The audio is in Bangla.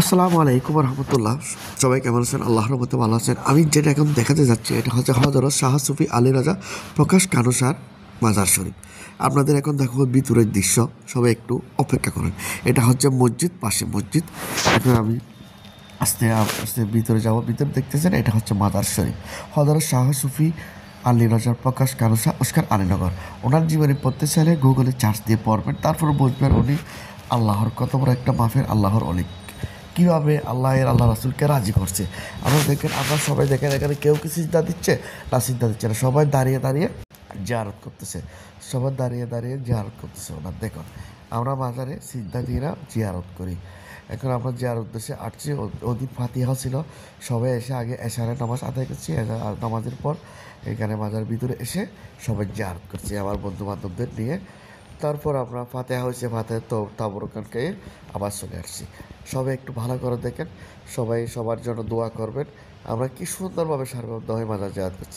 আসসালামু আলাইকুম রহমতুল্লাহ। সবাই কেমন আছেন? আল্লাহর রহমতে ভালো আছেন। আমি যেটা এখন দেখাতে যাচ্ছি এটা হচ্ছে হযরত শাহ সুফি আলী রাজা প্রকাশ কানুসার মাজার শরীফ। আপনাদের এখন দেখো ভিতরের দৃশ্য, সবাই একটু অপেক্ষা করেন। এটা হচ্ছে মসজিদ, পাশে মসজিদ। এখন আমি আস্তে আস্তে ভিতরে যাবো। ভিতরে দেখতেছেন এটা হচ্ছে মাজার শরীফ হযরত শাহ সুফি আলী রাজার প্রকাশ কানুসা ওস্কার আলীনগর। ওনার জীবনী পড়তে চাইলে গুগলে চার্জ দিয়ে পড়বেন, তারপর বুঝবেন উনি আল্লাহর কত বড় একটা মাফের আল্লাহর অলিক, কীভাবে আল্লাহ রাসুলকে রাজি করছে। আমরা সবাই দেখেন এখানে কেউ কি সিজদা দিচ্ছে না, সিজদা দিচ্ছে না, সবাই দাঁড়িয়ে দাঁড়িয়ে জিয়ারত করতেছে, সবাই দাঁড়িয়ে দাঁড়িয়ে জিয়ারত করতেছে। ওনার দেখুন, আমরা মাজারে সিজদা দিয়ে জিয়ারত করি। এখন আমরা জিয়ার উদ্দেশ্যে আসছি। ওদিন ফাতিহা ছিল, সবাই এসে আগে এশারের নামাজ আদায় করছি। নামাজের পর এখানে মাজার ভিতরে এসে সবাই জিয়ারত করছি আমার বন্ধু বান্ধবদের নিয়ে। তারপর আমরা ফাতেহা হয়েছে, ফাতেহা তো তাবরুকানকে আবার চলে আসছি। সবাই একটু ভালো করে দেখেন, সবাই সবার জন্য দোয়া করবেন। আমরা কি সুন্দরভাবে সারিবদ্ধ হয়ে মাজার জিয়ারত করছি।